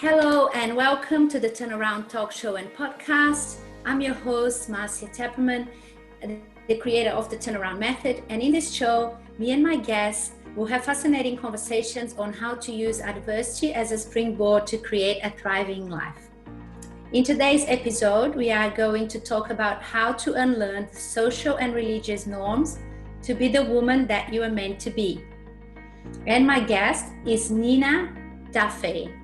Hello and welcome to the Turnaround Talk Show and Podcast. I'm your host, Marcia Tepperman, the creator of the Turnaround Method. And in this show, me and my guests will have fascinating conversations on how to use adversity as a springboard to create a thriving life. In today's episode, we are going to talk about how to unlearn the social and religious norms to be the woman that you are meant to be. And my guest is Nina Duffy.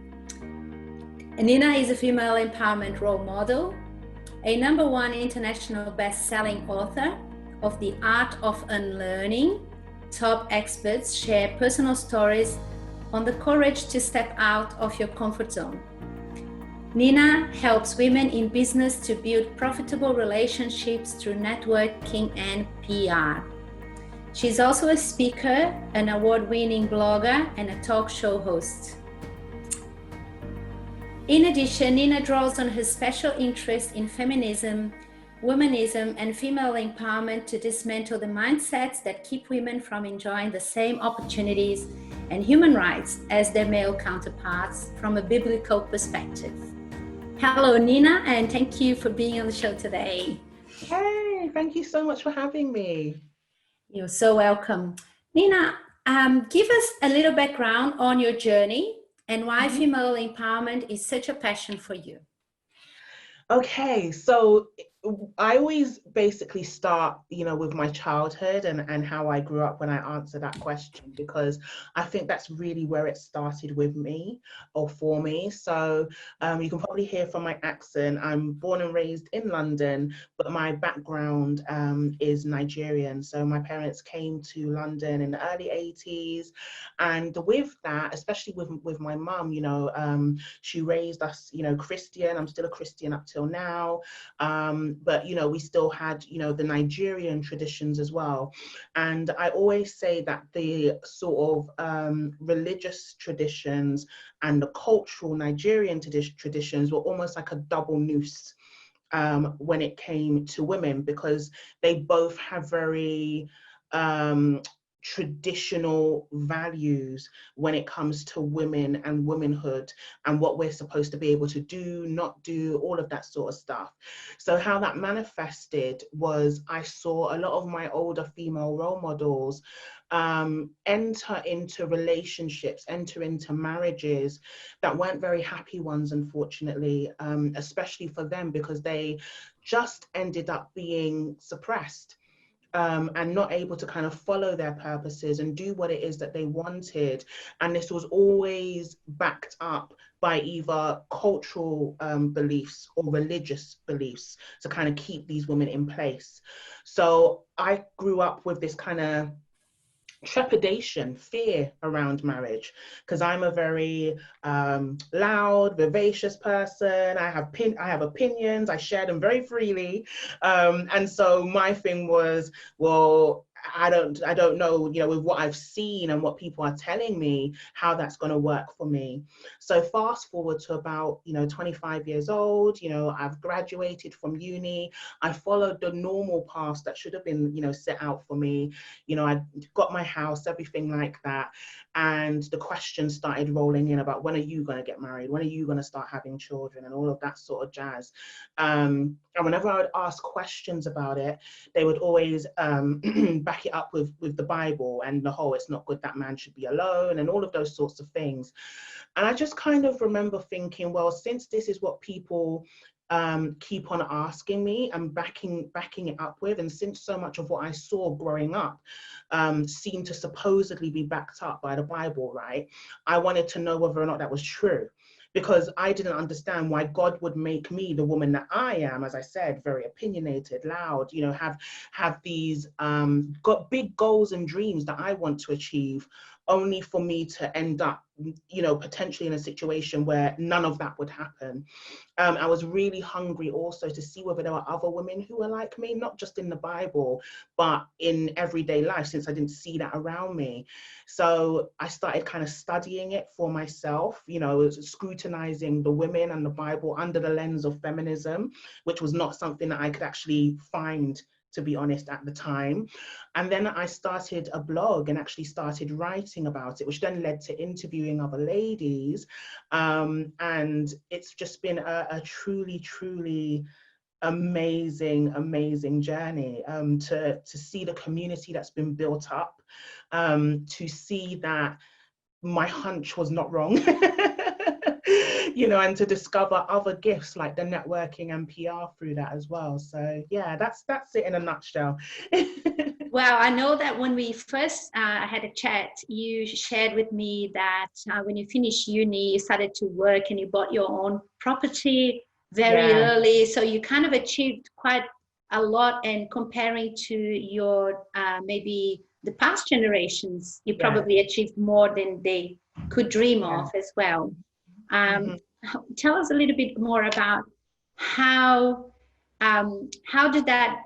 Nina is a female empowerment role model, a #1 international best-selling author of The Art of Unlearning. Top experts share personal stories on the courage to step out of your comfort zone. Nina helps women in business to build profitable relationships through networking and PR. She's also a speaker, an award-winning blogger, and a talk show host. In addition, Nina draws on her special interest in feminism, womanism, and female empowerment to dismantle the mindsets that keep women from enjoying the same opportunities and human rights as their male counterparts from a biblical perspective. Hello, Nina, and thank you for being on the show today. Hey, thank you so much for having me. You're so welcome. Nina, give us a little background on your journey and why female empowerment is such a passion for you. Okay, so I always basically start, with my childhood and how I grew up when I answer that question, because I think that's really where it started with me or for me. So you can probably hear from my accent, I'm born and raised in London, but my background is Nigerian. So my parents came to London in the early 80s. And with that, especially with my mum, she raised us, Christian. I'm still a Christian up till now. But we still had the Nigerian traditions as well. And I always say that the sort of religious traditions and the cultural Nigerian traditions were almost like a double noose when it came to women, because they both have very traditional values when it comes to women and womanhood and what we're supposed to be able to do, not do, all of that sort of stuff. So how that manifested was I saw a lot of my older female role models enter into relationships, enter into marriages that weren't very happy ones, unfortunately, especially for them, because they just ended up being suppressed. And not able to kind of follow their purposes and do what it is that they wanted. And this was always backed up by either cultural beliefs or religious beliefs to kind of keep these women in place. So I grew up with this kind of trepidation, fear around marriage, because I'm a very loud, vivacious person. I have opinions. I share them very freely, and so my thing was, well, I don't know, with what I've seen and what people are telling me, how that's going to work for me. So fast forward to about 25 years old, I've graduated from uni. I followed the normal path that should have been set out for me. I got my house, everything like that, and the questions started rolling in about, when are you going to get married, when are you going to start having children, and all of that sort of jazz. And whenever I would ask questions about it, they would always back it up with the Bible and the whole, it's not good that man should be alone, and all of those sorts of things. And I just kind of remember thinking, well, since this is what people keep on asking me and backing it up with, and since so much of what I saw growing up seemed to supposedly be backed up by the Bible, right? I wanted to know whether or not that was true, because I didn't understand why God would make me the woman that I am, as I said, very opinionated, loud, have these got big goals and dreams that I want to achieve, only for me to end up, potentially in a situation where none of that would happen. I was really hungry also to see whether there were other women who were like me, not just in the Bible, but in everyday life, since I didn't see that around me. So I started kind of studying it for myself, scrutinizing the women and the Bible under the lens of feminism, which was not something that I could actually find to be honest, at the time. And then I started a blog and actually started writing about it, which then led to interviewing other ladies. And it's just been a truly, truly amazing journey, to see the community that's been built up, to see that my hunch was not wrong. And to discover other gifts like the networking and PR through that as well. So yeah, that's it in a nutshell. Well, I know that when we first had a chat, you shared with me that when you finished uni, you started to work and you bought your own property very early. So you kind of achieved quite a lot, and comparing to your maybe the past generations, you probably achieved more than they could dream of as well. Tell us a little bit more about how did that,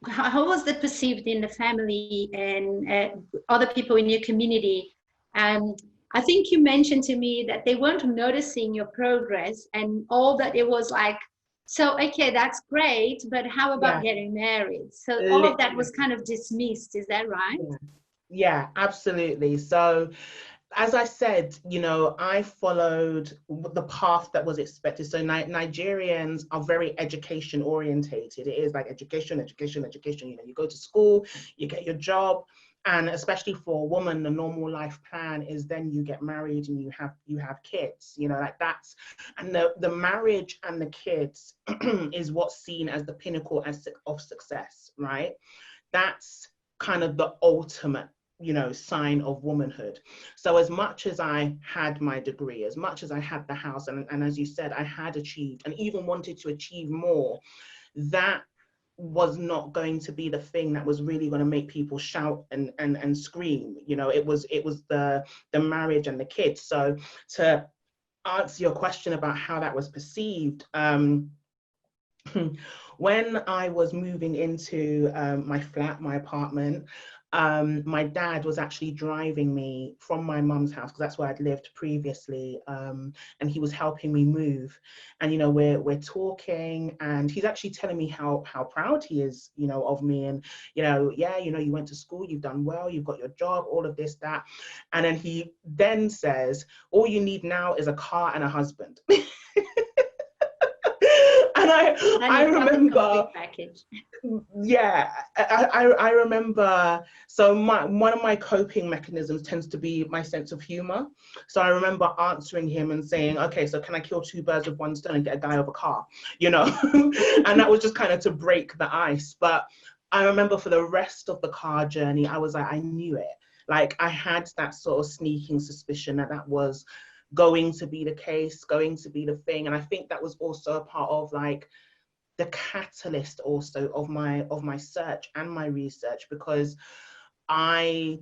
how was that perceived in the family and other people in your community? I think you mentioned to me that they weren't noticing your progress, and all that it was like, so okay, that's great, but how about getting married? So all of that was kind of dismissed, is that right? Yeah, absolutely. So as I said, I followed the path that was expected. So Nigerians are very education orientated. It is like education. You go to school, you get your job, and especially for a woman, the normal life plan is then you get married and you have kids. Like that's, and the marriage and the kids is what's seen as the pinnacle of success, right? That's kind of the ultimate sign of womanhood. So as much as I had my degree, as much as I had the house, and as you said, I had achieved and even wanted to achieve more, that was not going to be the thing that was really going to make people shout and scream. It was the marriage and the kids. So to answer your question about how that was perceived, when I was moving into my flat, my apartment, my dad was actually driving me from my mum's house, because that's where I'd lived previously, and he was helping me move. And we're talking, and he's actually telling me how proud he is, of me, and you went to school, you've done well, you've got your job, all of this, that, and then he then says, all you need now is a car and a husband. And I remember, I remember, so one of my coping mechanisms tends to be my sense of humor. So I remember answering him and saying, okay, so can I kill two birds with one stone and get a guy over a car, and that was just kind of to break the ice. But I remember for the rest of the car journey, I was like, I knew it. Like I had that sort of sneaking suspicion that was going to be the case, going to be the thing. And I think that was also a part of like the catalyst also of my search and my research, because I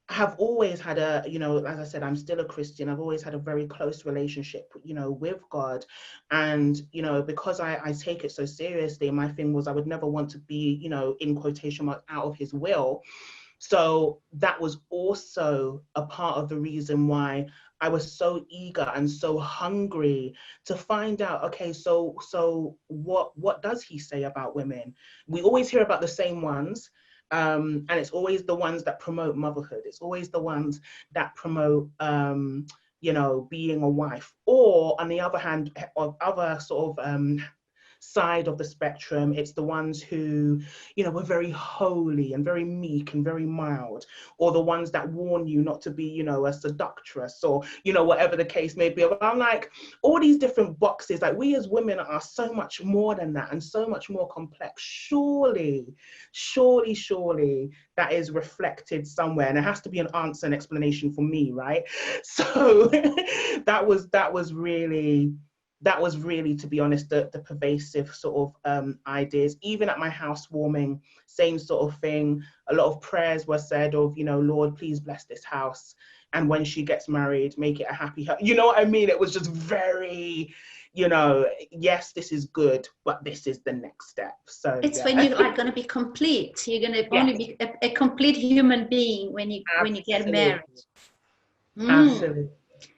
have always had as I said, I'm still a Christian. I've always had a very close relationship, with God. And, because I take it so seriously, my thing was I would never want to be, in quotation marks, out of his will. So that was also a part of the reason why I was so eager and so hungry to find out, okay, so what does he say about women? We always hear about the same ones, and it's always the ones that promote motherhood. It's always the ones that promote, being a wife. Or on the other hand, of other sort of side of the spectrum, it's the ones who were very holy and very meek and very mild, or the ones that warn you not to be a seductress, or whatever the case may be. But I'm like, all these different boxes, like we as women are so much more than that and so much more complex. Surely that is reflected somewhere, and there has to be an answer and explanation for me, right? So that was really, to be honest, the pervasive sort of ideas. Even at my housewarming, same sort of thing. A lot of prayers were said of, Lord, please bless this house. And when she gets married, make it a happy house. You know what I mean? It was just very, yes, this is good, but this is the next step. So it's when you are going to be complete. You're going to only be a complete human being when you get married. Absolutely.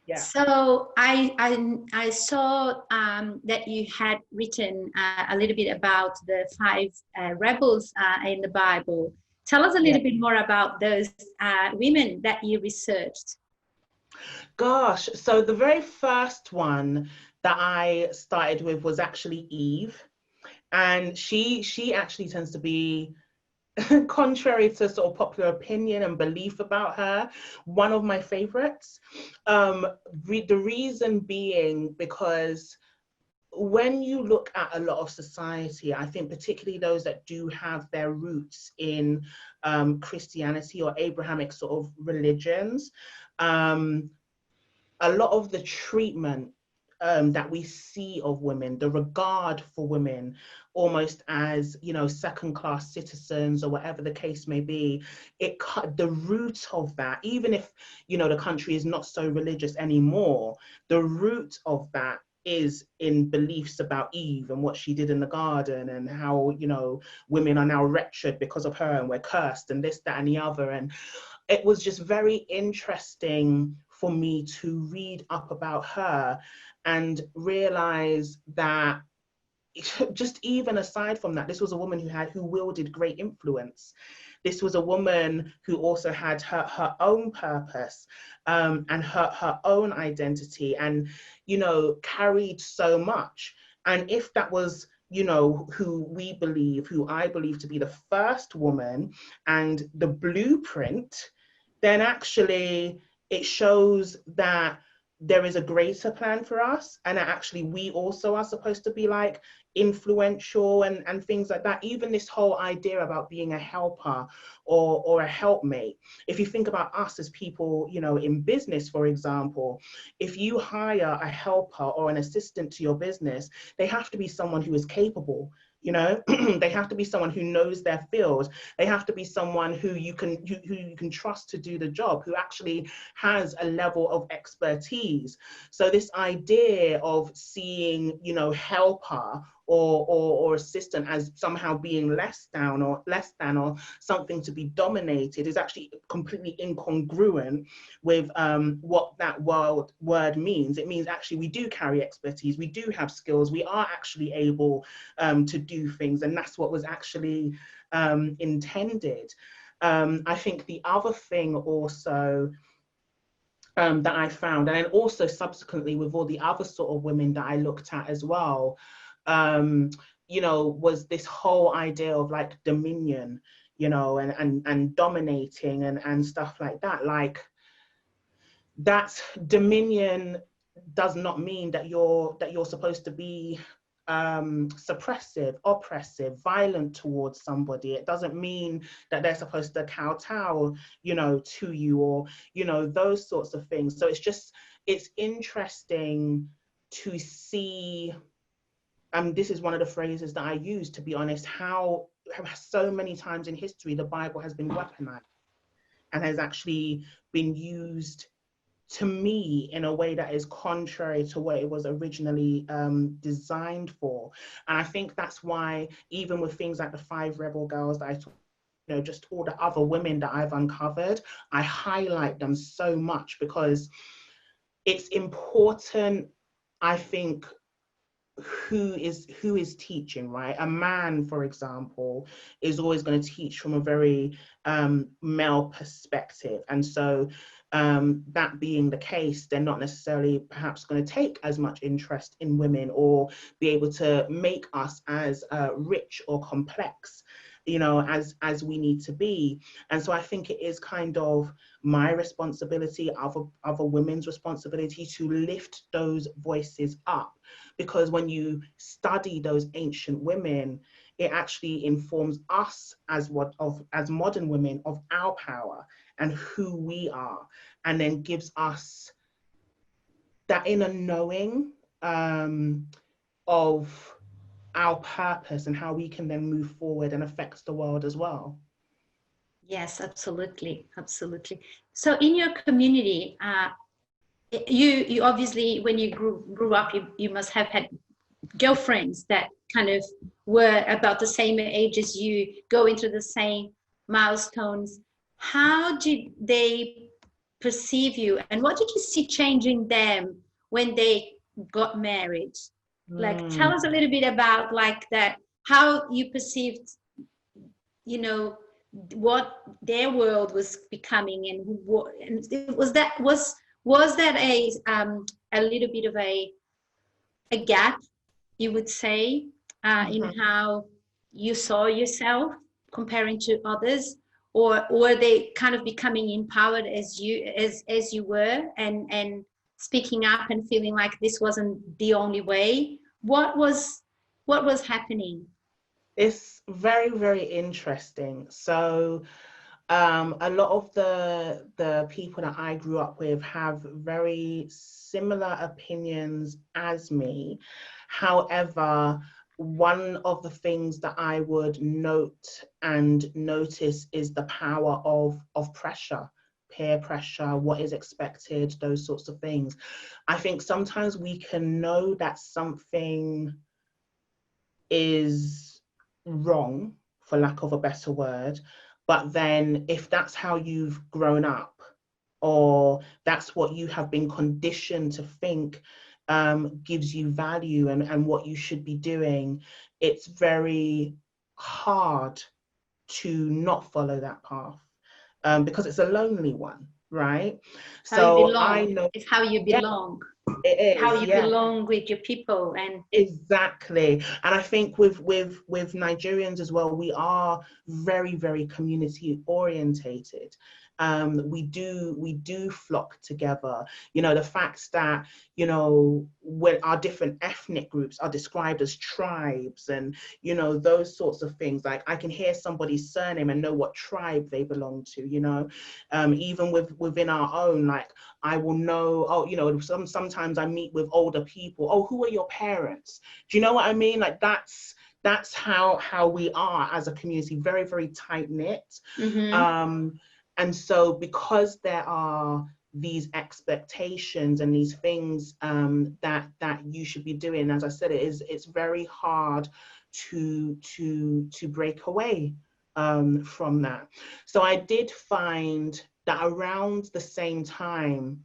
Yeah. So I saw that you had written a little bit about the five rebels in the Bible. Tell us a Yeah. little bit more about those women that you researched. Gosh, so the very first one that I started with was actually Eve. And she actually tends to be, contrary to sort of popular opinion and belief about her, one of my favorites. The reason being because when you look at a lot of society, I think particularly those that do have their roots in Christianity or Abrahamic sort of religions, um, a lot of the treatment that we see of women, the regard for women, almost as, you know, second-class citizens or whatever the case may be, the root of that, even if, you know, the country is not so religious anymore, the root of that is in beliefs about Eve and what she did in the garden, and how, you know, women are now wretched because of her, and we're cursed, and this, that, and the other. And it was just very interesting for me to read up about her and realize that, just even aside from that, this was a woman who wielded great influence. This was a woman who also had her own purpose, and her own identity, and, you know, carried so much. And if that was, you know, who I believe to be the first woman and the blueprint, then actually it shows that there is a greater plan for us, and that actually we also are supposed to be like influential and things like that. Even this whole idea about being a helper or a helpmate. If you think about us as people, you know, in business, for example, if you hire a helper or an assistant to your business, they have to be someone who is capable. You know, they have to be someone who knows their field. They have to be someone who you can trust to do the job, who actually has a level of expertise. So this idea of seeing, you know, helper or assistant as somehow being less than or something to be dominated is actually completely incongruent with what that word means. It means actually we do carry expertise, we do have skills, we are actually able to do things, and that's what was actually intended. I think the other thing also that I found, and then also subsequently with all the other sort of women that I looked at as well, you know, was this whole idea of like dominion, you know, and dominating and stuff like that. Like, that's dominion does not mean that you're supposed to be suppressive, oppressive, violent towards somebody. It doesn't mean that they're supposed to kowtow, you know, to you, or, you know, those sorts of things. So it's interesting to see, this is one of the phrases that I use, to be honest, how so many times in history the Bible has been weaponized and has actually been used, to me, in a way that is contrary to what it was originally designed for. And I think that's why, even with things like the 5 rebel girls that I talked, you know, just all the other women that I've uncovered, I highlight them so much because it's important, I think, who is teaching, right? A man, for example, is always going to teach from a very male perspective, and so that being the case, they're not necessarily perhaps going to take as much interest in women or be able to make us as rich or complex, you know, as we need to be. And so I think it is kind of my responsibility, other women's responsibility, to lift those voices up, because when you study those ancient women, it actually informs us as modern women of our power and who we are, and then gives us that inner knowing of our purpose and how we can then move forward and affect the world as well. Yes, absolutely, absolutely. So in your community, you obviously, when you grew up, you must have had girlfriends that kind of were about the same age as you, going through the same milestones. How did they perceive you, and what did you see changing them when they got married? Like, tell us a little bit about like that, how you perceived, you know, what their world was becoming, and what, and was that a little bit of a gap, you would say, in how you saw yourself comparing to others, or were they kind of becoming empowered as you were, and speaking up and feeling like this wasn't the only way? What was happening? It's very, very interesting. So a lot of the people that I grew up with have very similar opinions as me. However, one of the things that I would note and notice is the power of pressure, peer pressure, what is expected, those sorts of things. I think sometimes we can know that something is wrong, for lack of a better word, but then if that's how you've grown up, or that's what you have been conditioned to think gives you value and what you should be doing, it's very hard to not follow that path, because it's a lonely one, right? How you So I belong. know, It's how you yeah, belong. it How is, you yeah. belong with your people. And Exactly. And I think with Nigerians as well, we are very, very community orientated. We do flock together. You know, the fact that, you know, when our different ethnic groups are described as tribes, and, you know, those sorts of things. Like, I can hear somebody's surname and know what tribe they belong to, you know. Even within our own, like, I will know, oh, you know, sometimes I meet with older people. Oh, who are your parents? Do you know what I mean? Like, that's how we are as a community, very, very tight knit. And so because there are these expectations and these things that you should be doing, as I said, it's very hard to break away from that. So I did find that around the same time,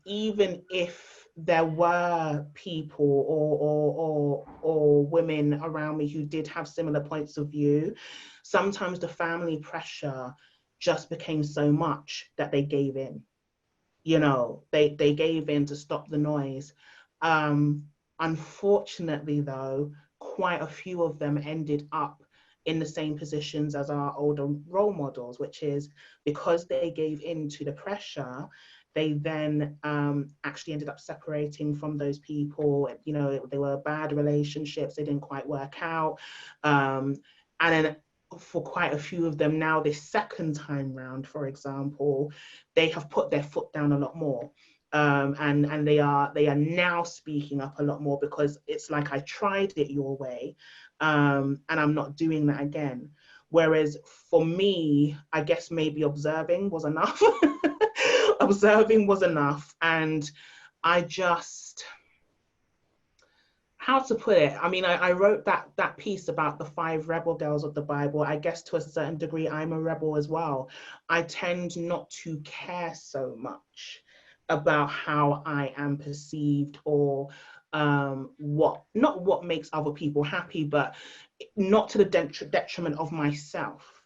even if there were people or women around me who did have similar points of view, sometimes the family pressure just became so much that they gave in. You know, they gave in to stop the noise. Unfortunately, though, quite a few of them ended up in the same positions as our older role models, which is because they gave in to the pressure, they then actually ended up separating from those people. You know, they were bad relationships, they didn't quite work out. And then for quite a few of them now, this second time round, for example, they have put their foot down a lot more. And they are now speaking up a lot more, because it's like, I tried it your way, and I'm not doing that again. Whereas for me, I guess maybe observing was enough. Observing was enough, and I just, how to put it? I mean, I wrote that piece about the 5 rebel girls of the Bible. I guess to a certain degree, I'm a rebel as well. I tend not to care so much about how I am perceived, or not what makes other people happy, but not to the detriment of myself,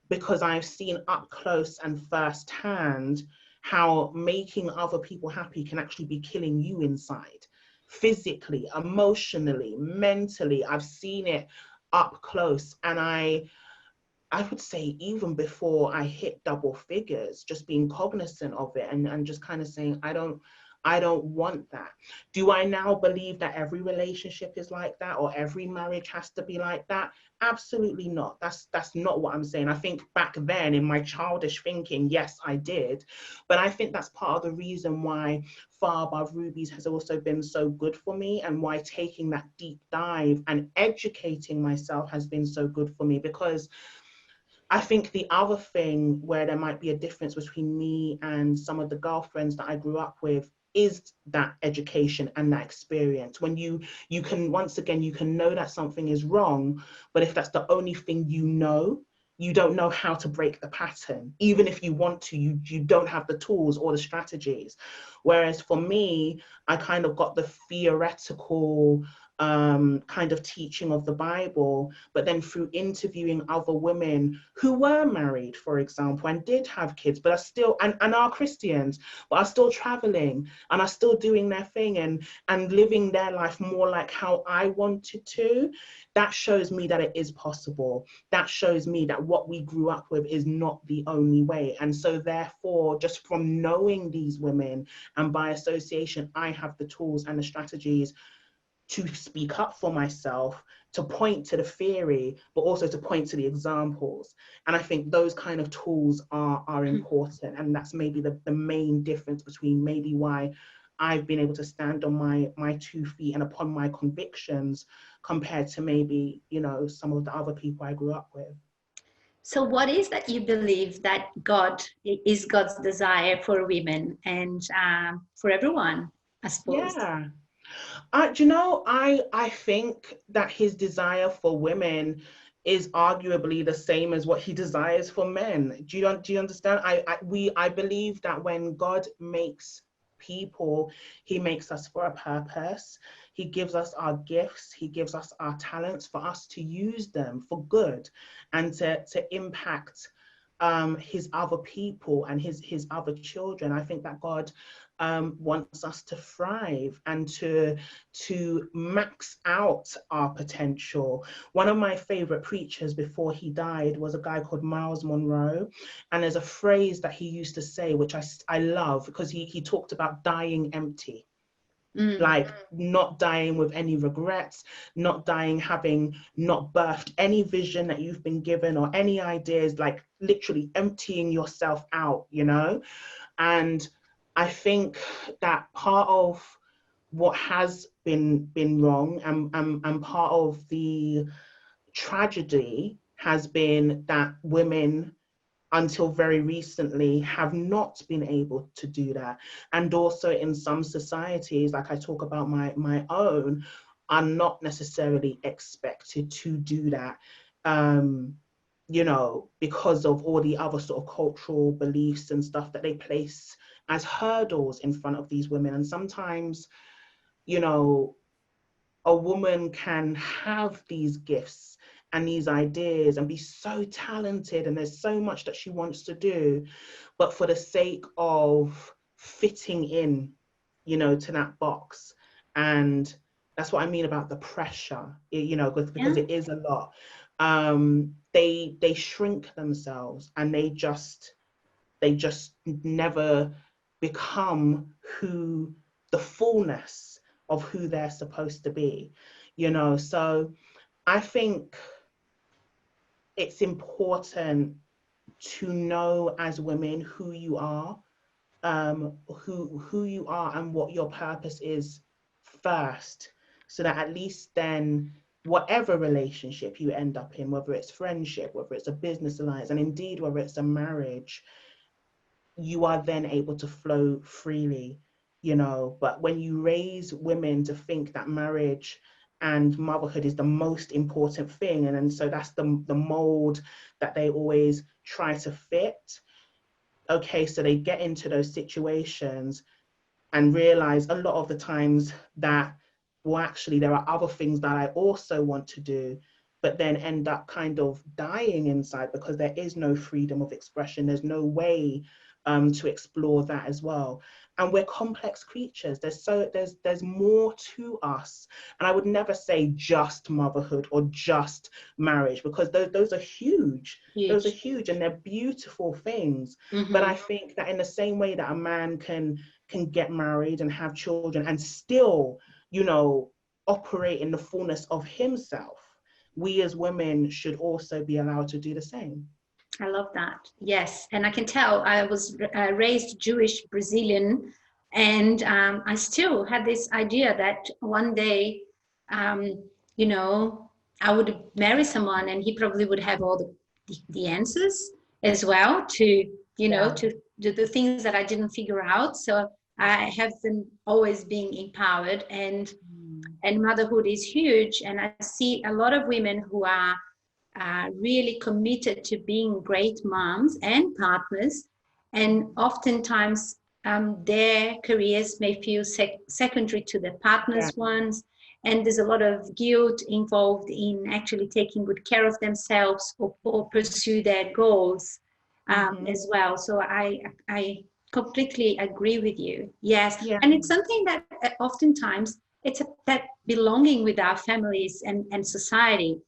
because I've seen up close and firsthand how making other people happy can actually be killing you inside, physically, emotionally, mentally. I've seen it up close, and I would say even before I hit double figures, just being cognizant of it, and just kind of saying, I don't want that. Do I now believe that every relationship is like that, or every marriage has to be like that? Absolutely not. That's not what I'm saying. I think back then, in my childish thinking, yes, I did. But I think that's part of the reason why Far Above Rubies has also been so good for me, and why taking that deep dive and educating myself has been so good for me. Because I think the other thing where there might be a difference between me and some of the girlfriends that I grew up with is that education and that experience. When you can, once again, you can know that something is wrong, but if that's the only thing you know, you don't know how to break the pattern. Even if you want to, you don't have the tools or the strategies. Whereas for me, I kind of got the theoretical kind of teaching of the Bible, but then through interviewing other women who were married, for example, and did have kids, but are still, and are Christians, but are still traveling and are still doing their thing and living their life more like how I wanted to, that shows me that it is possible. That shows me that what we grew up with is not the only way. And so therefore, just from knowing these women and by association, I have the tools and the strategies to speak up for myself, to point to the theory, but also to point to the examples. And I think those kind of tools are important. And that's maybe the main difference between maybe why I've been able to stand on my 2 feet and upon my convictions compared to maybe, you know, some of the other people I grew up with. So what is that you believe that God is God's desire for women and for everyone, I suppose? Yeah. Do you know, I think that his desire for women is arguably the same as what he desires for men. Do you understand? I believe that when God makes people, he makes us for a purpose. He gives us our gifts, he gives us our talents for us to use them for good and to impact his other people and his other children. I think that God wants us to thrive and to max out our potential. One of my favorite preachers before he died was a guy called Miles Monroe, and there's a phrase that he used to say, which I love, because he talked about dying empty. Like not dying with any regrets, not dying having not birthed any vision that you've been given or any ideas, like literally emptying yourself out, you know? And I think that part of what has been wrong and part of the tragedy has been that women until very recently have not been able to do that. And also in some societies, like I talk about my own, are not necessarily expected to do that, you know, because of all the other sort of cultural beliefs and stuff that they place as hurdles in front of these women. And sometimes, you know, a woman can have these gifts and these ideas and be so talented, and there's so much that she wants to do, but for the sake of fitting in, you know, to that box. And that's what I mean about the pressure, you know, because it is a lot. They shrink themselves and they just never become who the fullness of who they're supposed to be, you know. So I think it's important to know as women who you are, who you are and what your purpose is first, so that at least then whatever relationship you end up in, whether it's friendship, whether it's a business alliance, and indeed whether it's a marriage, you are then able to flow freely, you know. But when you raise women to think that marriage and motherhood is the most important thing, and then so that's the mold that they always try to fit, okay, so they get into those situations and realize a lot of the times that, well, actually there are other things that I also want to do, but then end up kind of dying inside because there is no freedom of expression. There's no way to explore that as well. And we're complex creatures. There's more to us. And I would never say just motherhood or just marriage, because those are huge. Those are huge and they're beautiful things. But I think that in the same way that a man can get married and have children and still, you know, operate in the fullness of himself, we as women should also be allowed to do the same. I love that. Yes. And I can tell I was raised Jewish Brazilian, and I still had this idea that one day, you know, I would marry someone and he probably would have all the answers as well to, you know, to do the things that I didn't figure out. So I have been always being empowered, and motherhood is huge. And I see a lot of women who are really committed to being great moms and partners, and oftentimes their careers may feel secondary to their partners' ones, and there's a lot of guilt involved in actually taking good care of themselves or pursue their goals as well. So I completely agree with you. Yes, and it's something that oftentimes it's that belonging with our families and society,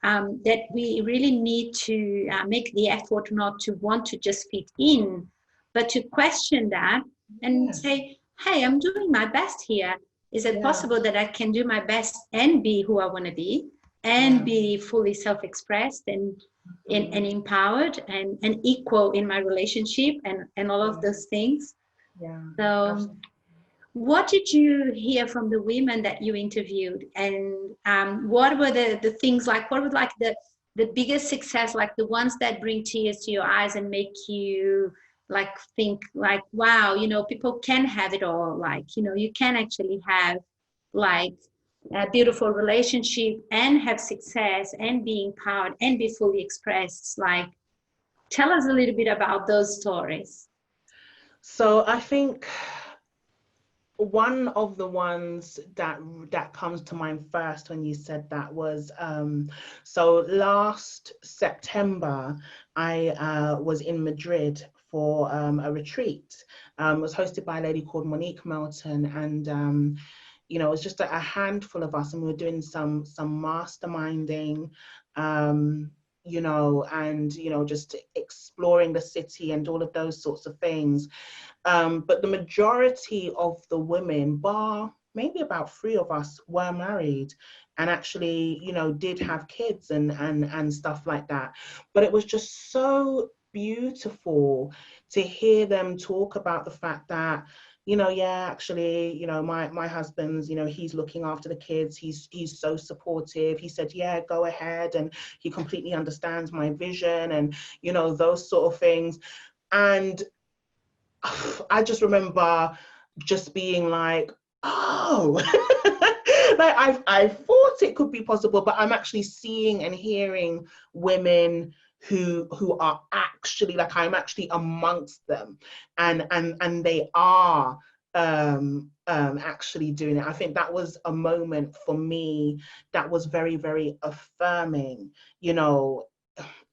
that we really need to make the effort not to want to just fit in, but to question that and say, hey, I'm doing my best here. Is it possible that I can do my best and be who I want to be and be fully self-expressed and empowered and equal in my relationship and all of those things? So what did you hear from the women that you interviewed, and what were the things, like what were like the biggest success, like the ones that bring tears to your eyes and make you like think like, wow, you know, people can have it all, like, you know, you can actually have like a beautiful relationship and have success and be empowered and be fully expressed? Like, tell us a little bit about those stories. So I think one of the ones that comes to mind first when you said that was, so last September, I was in Madrid for a retreat. It was hosted by a lady called Monique Melton, and you know, it was just a handful of us, and we were doing some masterminding, you know, and, you know, just exploring the city and all of those sorts of things. But the majority of the women, bar maybe about 3 of us, were married and actually, you know, did have kids and stuff like that. But it was just so beautiful to hear them talk about the fact that, you know, yeah, actually, you know, my husband's, you know, he's looking after the kids. He's so supportive. He said, yeah, go ahead. And he completely understands my vision and, you know, those sort of things. And I just remember just being like, oh, like I thought it could be possible, but I'm actually seeing and hearing women who are actually, like, I'm actually amongst them, and they are actually doing it. I think that was a moment for me that was very, very affirming, you know.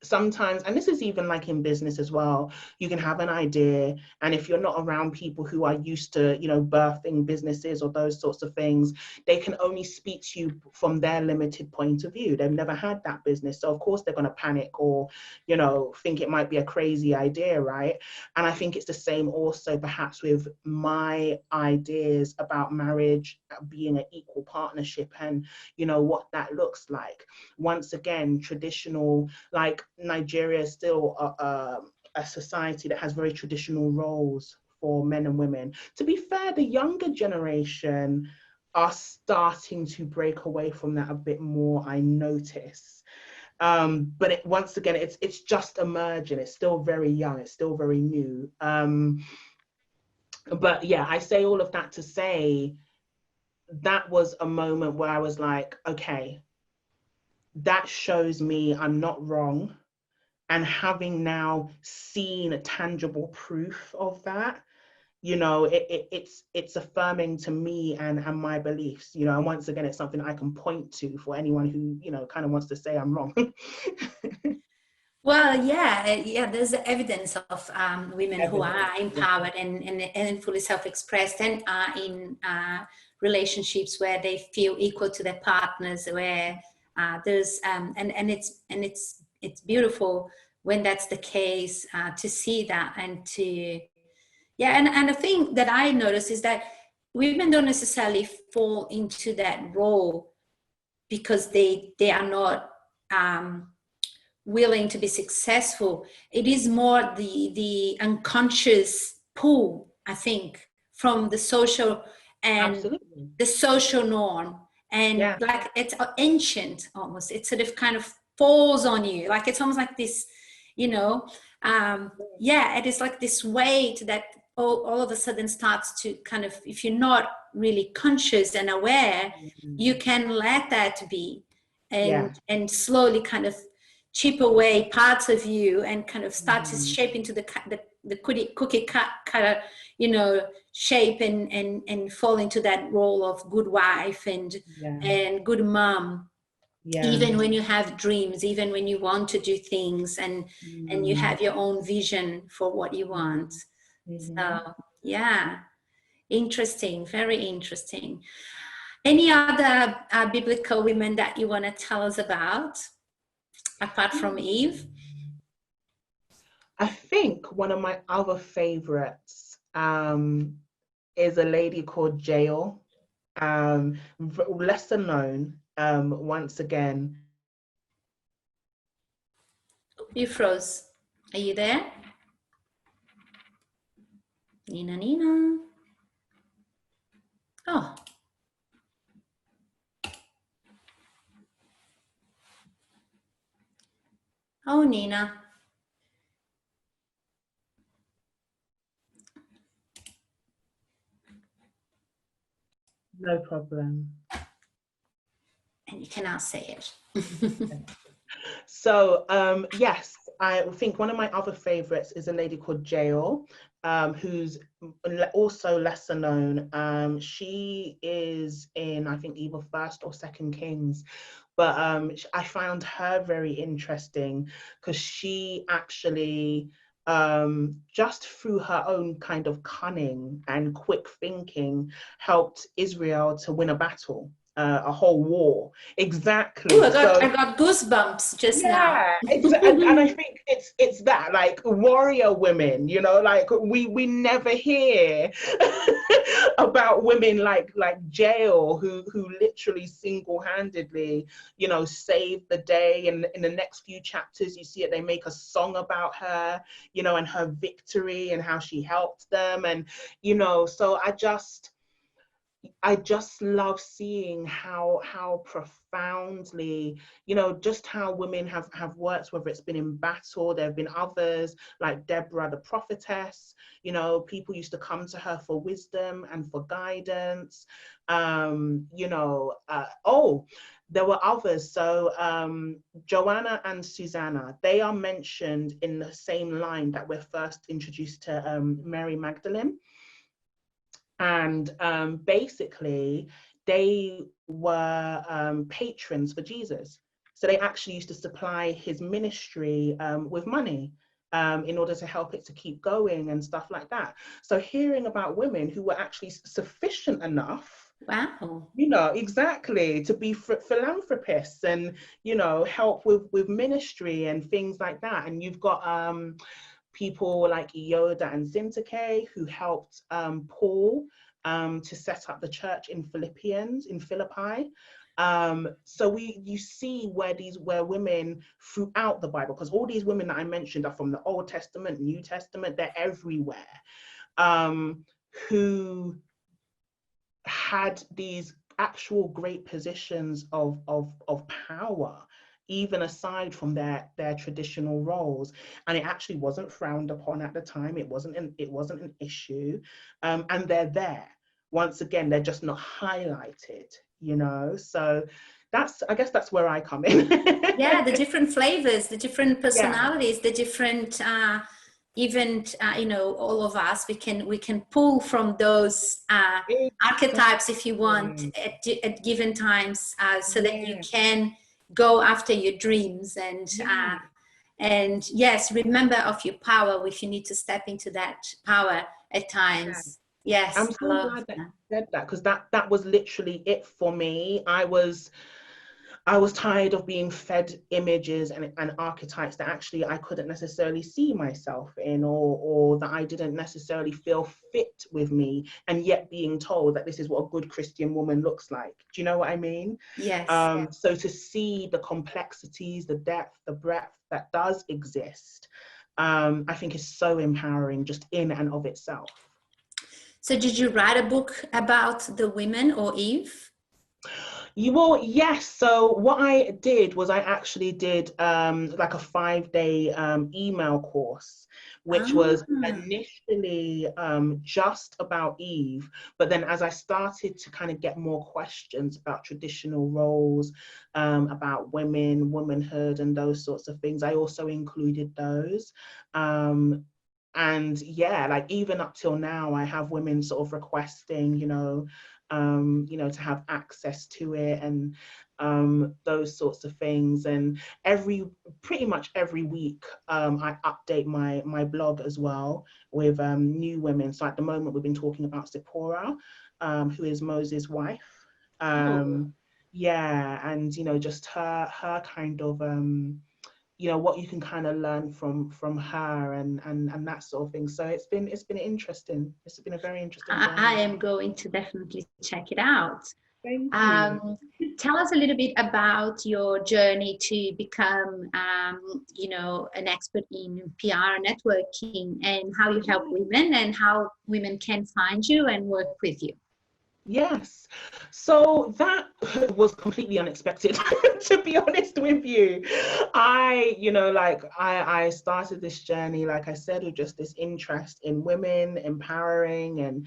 Sometimes, and this is even like in business as well, you can have an idea, and if you're not around people who are used to, you know, birthing businesses or those sorts of things, they can only speak to you from their limited point of view. They've never had that business, so of course they're going to panic or, you know, think it might be a crazy idea, right? And I think it's the same also perhaps with my ideas about marriage being an equal partnership, and, you know, what that looks like. Once again, traditional, like, Nigeria is still a society that has very traditional roles for men and women. To be fair, the younger generation are starting to break away from that a bit more, I notice. But once again, it's just emerging. It's still very young. It's still very new. But yeah, I say all of that to say that was a moment where I was like, okay, that shows me I'm not wrong. And having now seen a tangible proof of that, you know, it's affirming to me and my beliefs, you know. And once again, it's something I can point to for anyone who, you know, kind of wants to say I'm wrong. Well, yeah, there's evidence of women who are empowered and fully self-expressed and are in relationships where they feel equal to their partners, where there's and it's beautiful when that's the case, to see that and to, yeah. And the thing that I notice is that women don't necessarily fall into that role because they are not willing to be successful. It is more the unconscious pull, I think, from the social and Absolutely. the social norm, and like it's ancient almost. It sort of kind of falls on you, like it's almost like this, you know, it is like this weight that all of a sudden starts to kind of, if you're not really conscious and aware, you can let that be and slowly kind of chip away parts of you and kind of start to shape into the cookie cutter, you know, shape and fall into that role of good wife and good mom. Even when you have dreams, even when you want to do things and you have your own vision for what you want. So yeah, interesting, very interesting. Any other biblical women that you want to tell us about apart from Eve? I think one of my other favorites is a lady called Jael, lesser known, once again. You froze. Are you there? Nina. Oh. Oh, Nina. No problem. And you can now say it. So yes, I think one of my other favorites is a lady called Jael, who's also lesser known. She is in, I think, either First or Second Kings, but I found her very interesting because she actually just through her own kind of cunning and quick thinking helped Israel to win a battle. A whole war. Exactly. Ooh, I got goosebumps just now. Exactly. And I think it's that, like, warrior women, you know, like we never hear about women like Jael who literally single-handedly, you know, saved the day. And in the next few chapters you see it, they make a song about her, you know, and her victory and how she helped them. And, you know, so I just love seeing how profoundly, you know, just how women have worked, whether it's been in battle. There have been others like Deborah, the prophetess, you know, people used to come to her for wisdom and for guidance. You know, there were others. So Joanna and Susanna, they are mentioned in the same line that we're first introduced to Mary Magdalene. And basically, they were patrons for Jesus. So they actually used to supply his ministry with money in order to help it to keep going and stuff like that. So hearing about women who were actually sufficient enough, wow, you know, exactly, to be philanthropists and, you know, help with ministry and things like that. And you've got people like Yoda and Syntyche who helped Paul to set up the church in Philippi. So you see where women throughout the Bible, because all these women that I mentioned are from the Old Testament, New Testament, they're everywhere, who had these actual great positions of power, even aside from their traditional roles. And it actually wasn't frowned upon at the time. It wasn't an issue. And they're there. Once again, they're just not highlighted, you know? So I guess that's where I come in. Yeah, the different flavors, the different personalities, the different even you know, all of us, we can pull from those archetypes, if you want, at given times, so that you can go after your dreams and yes, remember of your power if you need to step into that power at times. Yes, I'm so glad that you said that, because that was literally it for me. I was tired of being fed images and archetypes that actually I couldn't necessarily see myself in, or that I didn't necessarily feel fit with me, and yet being told that this is what a good Christian woman looks like. Do you know what I mean? Yes. So to see the complexities, the depth, the breadth that does exist, I think is so empowering just in and of itself. So did you write a book about the women or Eve? Yes. So what I did was I actually did like a 5-day email course, which was Ah, initially just about Eve. But then as I started to kind of get more questions about traditional roles, about women, womanhood, and those sorts of things, I also included those. And yeah, like even up till now, I have women sort of requesting, to have access to it, and those sorts of things. And pretty much every week, I update my blog as well with new women. So at the moment, we've been talking about Zipporah, who is Moses' wife. oh. Yeah, and just her kind of what you can kind of learn from her, and that sort of thing. So it's been interesting. It's been a very interesting I journey. am going to definitely check it out. Thank you. Um, Tell us a little bit about your journey to become, an expert in PR networking, and how you help women, and how women can find you and work with you. Yes. So that was completely unexpected, to be honest with you. I started this journey, like I said, with just this interest in women, empowering, and,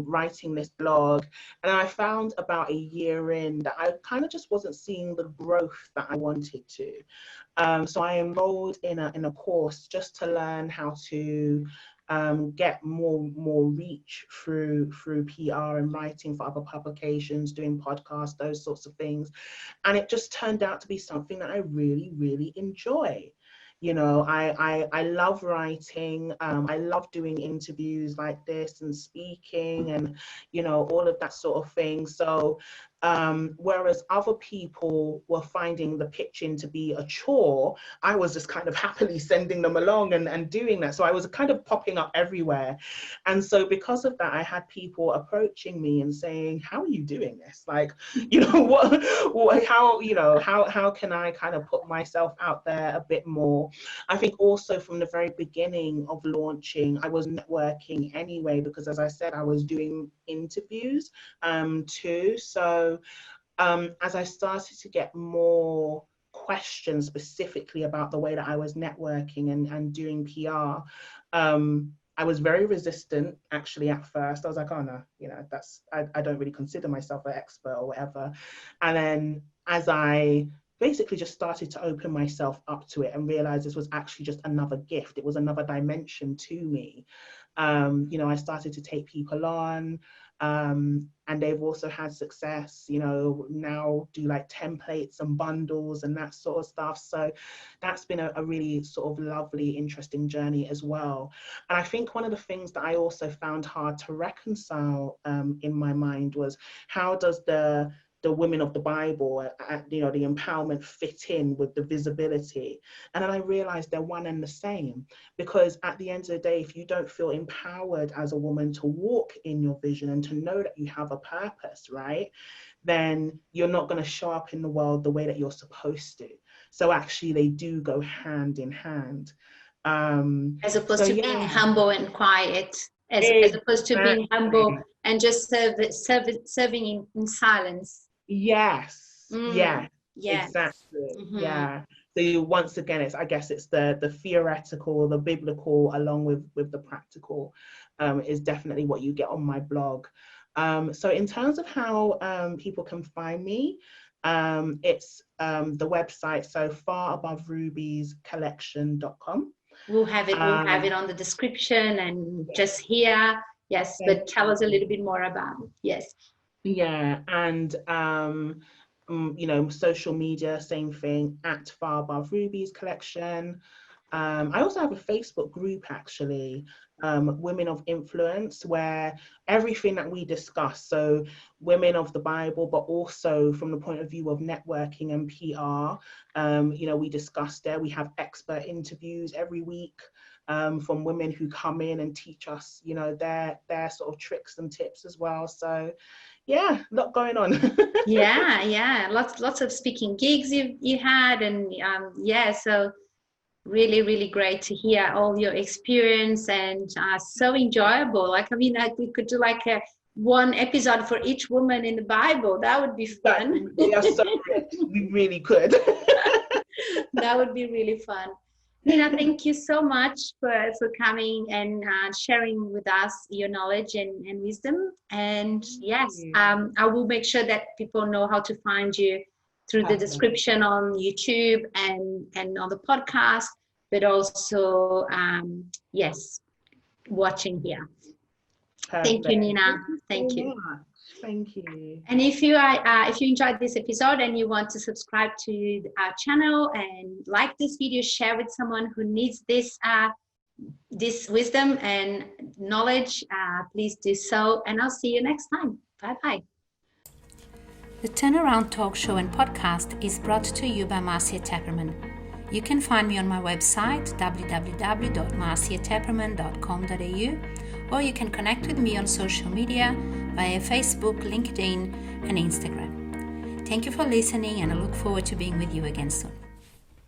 writing this blog. And I found about a year in that I kind of just wasn't seeing the growth that I wanted to. So I enrolled in a course just to learn how to get more reach through PR and writing for other publications, doing podcasts, those sorts of things. And it just turned out to be something that I really, really enjoy. I love writing. I love doing interviews like this and speaking, and all of that sort of thing. So whereas other people were finding the pitching to be a chore, I was just kind of happily sending them along and doing that. So I was kind of popping up everywhere. And so because of that, I had people approaching me and saying, how are you doing this? Like, how can I kind of put myself out there a bit more? I think also from the very beginning of launching, I was networking anyway, because as I said, I was doing interviews too. So as I started to get more questions specifically about the way that I was networking and doing PR, I was very resistant actually at first. I was like, oh no, I don't really consider myself an expert or whatever. And then as I basically just started to open myself up to it and realize this was actually just another gift, it was another dimension to me. I started to take people on, and they've also had success, now do like templates and bundles and that sort of stuff. So that's been a really sort of lovely, interesting journey as well. And I think one of the things that I also found hard to reconcile in my mind was, how does the women of the Bible, the empowerment fit in with the visibility? And then I realized they're one and the same, because at the end of the day, if you don't feel empowered as a woman to walk in your vision and to know that you have a purpose, right, then you're not going to show up in the world the way that you're supposed to. So actually they do go hand in hand. As So opposed to being yeah, humble and quiet, as opposed to being humble exactly. and just serving in silence. Yes, Mm, yeah, yes. exactly. Hmm. Yeah. So once again, I guess it's the theoretical, the biblical, along with the practical, is definitely what you get on my blog. So in terms of how people can find me, it's the website, so faraboverubiescollection.com. We'll have it Um, on the description and just here. Yes, Thank but tell us a you. little bit more about it. Yes. Yeah, and social media, same thing, at Far Above Rubies Collection. I also have a Facebook group actually, Women of Influence, where everything that we discuss, so women of the Bible, but also from the point of view of networking and PR, we discuss there. We have expert interviews every week. From women who come in and teach us, their sort of tricks and tips as well. So yeah, a lot going on. Yeah. Lots of speaking gigs you had, and yeah. So really great to hear all your experience, and so enjoyable. Like, I mean, we could do like one episode for each woman in the Bible. That would be fun. We are so good. We really could. That would be really fun. Nina, thank you so much for coming and sharing with us your knowledge and wisdom. And yes, I will make sure that people know how to find you through the description on YouTube and on the podcast, but also, yes, watching here. Perfect. Thank you, Nina. Thank you. Thank you. And if you enjoyed this episode and you want to subscribe to our channel and like this video, share with someone who needs this wisdom and knowledge, please do so. And I'll see you next time. Bye-bye. The Turnaround Talk Show and Podcast is brought to you by Marcia Tepperman. You can find me on my website, www.marciatepperman.com.au, or you can connect with me on social media via Facebook, LinkedIn, and Instagram. Thank you for listening, and I look forward to being with you again soon.